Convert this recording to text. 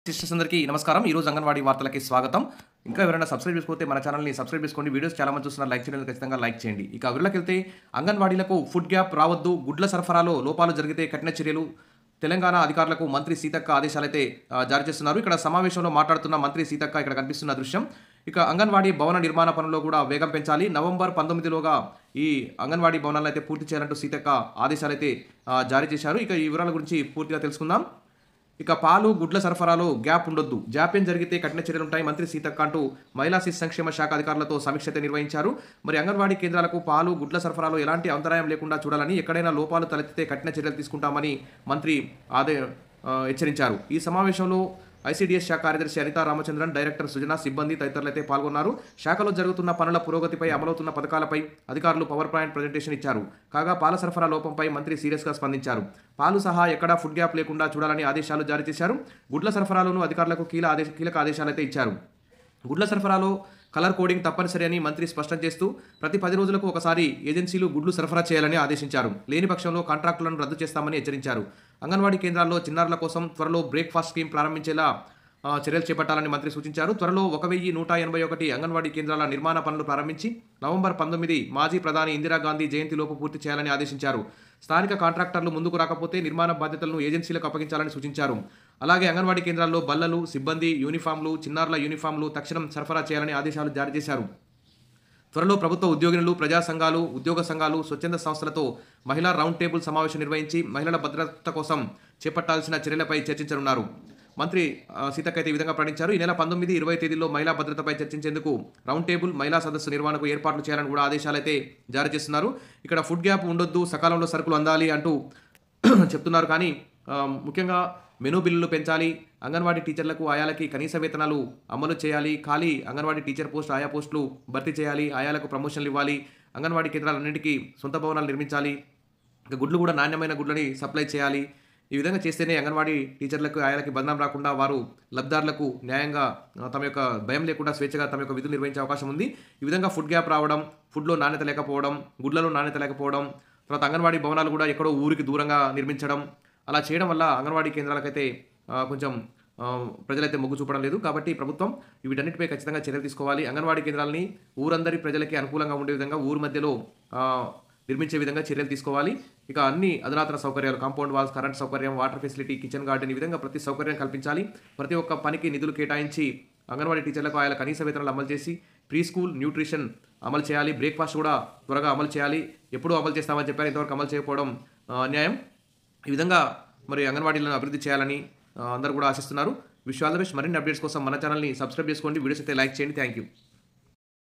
Sisters అందరికీ నమస్కారం. ఈరోజు అంగన్వాడీ వార్తలకి స్వాగతం. ఇంకా ఎవరైనా సబ్స్క్రైబ్ చేసుకోతే మన ఛానల్ని సబ్స్క్రైబ్ చేసుకోండి. వీడియోస్ చాలా మంది చూస్తున్నారు, లైక్ చేయండి, ఖచ్చితంగా లైక్ చేయండి. ఇక వివరాలకెళ్తే అంగన్వాడీలకు ఫుడ్ గ్యాప్ రావద్దు, గుడ్ల సరఫరాలో లోపాలు జరిగితే కఠిన చర్యలు. తెలంగాణ అధికారులకు మంత్రి సీతక్క ఆదేశాలైతే జారీ చేస్తున్నారు. ఇక్కడ సమావేశంలో మాట్లాడుతున్న మంత్రి సీతక్క ఇక్కడ కనిపిస్తున్న దృశ్యం. ఇక అంగన్వాడీ భవన నిర్మాణ పనుల్లో కూడా వేగం పెంచాలి. నవంబర్ 19లోగా ఈ అంగన్వాడీ భవనాలను అయితే పూర్తి చేయాలంటూ సీతక్క ఆదేశాలైతే జారీ చేశారు. ఇక ఈ వివరాల గురించి పూర్తిగా తెలుసుకుందాం. ఇక పాలు గుడ్ల సరఫరాలో గ్యాప్ ఉండొద్దు, జాప్యం జరిగితే కఠిన చర్యలుంటాయి మంత్రి సీతక్క అంటూ మహిళా శిశు సంక్షేమ శాఖ అధికారులతో సమీక్ష నిర్వహించారు. మరి అంగన్వాడీ కేంద్రాలకు పాలు గుడ్ల సరఫరాలో ఎలాంటి అంతరాయం లేకుండా చూడాలని, ఎక్కడైనా లోపాలు తలెత్తితే కఠిన చర్యలు తీసుకుంటామని మంత్రి హెచ్చరించారు. ఈ సమావేశంలో ఐసీడీఎస్ శాఖ కార్యదర్శి అనితా రామచంద్రన్, డైరెక్టర్ సుజనా, సిబ్బంది తదితరులైతే పాల్గొన్నారు. శాఖలో జరుగుతున్న పనుల పురోగతిపై, అమలవుతున్న పథకాలపై అధికారులు పవర్ పాయింట్ ప్రజెంటేషన్ ఇచ్చారు. కాగా పాల సరఫరా లోపంపై మంత్రి సీరియస్గా స్పందించారు. పాలు సహా ఎక్కడా ఫుడ్ గ్యాప్ లేకుండా చూడాలని ఆదేశాలు జారీ చేశారు. గుడ్ల సరఫరాలోనూ అధికారులకు కీలక ఆదేశాలైతే ఇచ్చారు. గుడ్ల సరఫరాలో కలర్ కోడింగ్ తప్పనిసరి అని మంత్రి స్పష్టం చేస్తూ ప్రతి 10 రోజులకు ఒకసారి ఏజెన్సీలు గుడ్లు సరఫరా చేయాలని ఆదేశించారు. లేని పక్షంలో కాంట్రాక్టులను రద్దు చేస్తామని హెచ్చరించారు. అంగన్వాడీ కేంద్రాల్లో చిన్నారుల కోసం త్వరలో బ్రేక్ఫాస్ట్ స్కీమ్ ప్రారంభించేలా చర్యలు చేపట్టాలని మంత్రి సూచించారు. త్వరలో 1181 అంగన్వాడీ కేంద్రాల నిర్మాణ పనులు ప్రారంభించి నవంబర్ 19 మాజీ ప్రధాని ఇందిరాగాంధీ జయంతిలోపు పూర్తి చేయాలని ఆదేశించారు. స్థానిక కాంట్రాక్టర్లు ముందుకు రాకపోతే నిర్మాణ బాధ్యతలను ఏజెన్సీలకు అప్పగించాలని సూచించారు. అలాగే అంగన్వాడీ కేంద్రాల్లో బల్లలు, సిబ్బంది యూనిఫామ్లు, చిన్నారుల యూనిఫామ్లు తక్షణం సరఫరా చేయాలని ఆదేశాలు జారీ చేశారు. త్వరలో ప్రభుత్వ ఉద్యోగినులు, ప్రజా సంఘాలు, ఉద్యోగ సంఘాలు, స్వచ్ఛంద సంస్థలతో మహిళా రౌండ్ టేబుల్ సమావేశం నిర్వహించి మహిళల భద్రత కోసం చేపట్టాల్సిన చర్యలపై చర్చించనున్నారు. మంత్రి సీతక్క అయితే ఈ విధంగా ప్రకటించారు. ఈ నెల 19, 20 తేదీల్లో మహిళా భద్రతపై చర్చించేందుకు రౌండ్ టేబుల్, మహిళా సదస్సు నిర్వహణకు ఏర్పాట్లు చేయాలని కూడా ఆదేశాలైతే జారీ చేస్తున్నారు. ఇక్కడ ఫుడ్ గ్యాప్ ఉండొద్దు, సకాలంలో సరుకులు అందాలి అంటూ చెప్తున్నారు. కానీ ముఖ్యంగా మెనూ బిల్లులు పెంచాలి, అంగన్వాడీ టీచర్లకు, ఆయాలకి కనీస వేతనాలు అమలు చేయాలి, ఖాళీ అంగన్వాడీ టీచర్ పోస్ట్, ఆయా పోస్టులు భర్తీ చేయాలి, ఆయాలకు ప్రమోషన్లు ఇవ్వాలి, అంగన్వాడీ కేంద్రాలన్నింటికీ సొంత భవనాలు నిర్మించాలి, ఇక గుడ్లు కూడా నాణ్యమైన గుడ్లని సప్లై చేయాలి. ఈ విధంగా చేస్తేనే అంగన్వాడీ టీచర్లకు, ఆయాలకి బదనాం రాకుండా వారు లబ్ధిదారులకు న్యాయంగా తమ యొక్క భయం లేకుండా స్వేచ్ఛగా తమ యొక్క విధులు నిర్వహించే అవకాశం ఉంది. ఈ విధంగా ఫుడ్ గ్యాప్ రావడం, ఫుడ్లో నాణ్యత లేకపోవడం, గుడ్లలో నాణ్యత లేకపోవడం, తర్వాత అంగన్వాడీ భవనాలు కూడా ఎక్కడో ఊరికి దూరంగా నిర్మించడం, అలా చేయడం వల్ల అంగన్వాడీ కేంద్రాలకైతే కొంచెం ప్రజలైతే మొగ్గు చూపడం లేదు. కాబట్టి ప్రభుత్వం వీటన్నిటిపై ఖచ్చితంగా చర్యలు తీసుకోవాలి. అంగన్వాడీ కేంద్రాలని ఊరందరి ప్రజలకి అనుకూలంగా ఉండే విధంగా, ఊరు మధ్యలో నిర్మించే విధంగా చర్యలు తీసుకోవాలి. ఇక అన్ని అధునాతన సౌకర్యాలు, కాంపౌండ్ వాల్స్, కరెంట్ సౌకర్యం, వాటర్ ఫెసిలిటీ, కిచెన్ గార్డెన్, ఈ విధంగా ప్రతి సౌకర్యం కల్పించాలి. ప్రతి ఒక్క పనికి నిధులు కేటాయించి అంగన్వాడీ టీచర్లకు ఆయన కనీస వేతనాలు అమలు చేసి ప్రీ స్కూల్ న్యూట్రిషన్ అమలు చేయాలి. బ్రేక్ఫాస్ట్ కూడా త్వరగా అమలు చేయాలి. ఎప్పుడూ అమలు చేస్తామని చెప్పారు, ఇంతవరకు అమలు చేయకపోవడం అన్యాయం. ఈ విధంగా మరి అంగన్వాడీలను అభివృద్ధి చేయాలని అందరూ కూడా ఆశిస్తున్నారు. Wish all the best. మరిన్ని అప్డేట్స్ కోసం మన ఛానల్ని సబ్స్క్రైబ్ చేసుకోండి. వీడియోస్ అయితే లైక్ చేయండి. Thank you.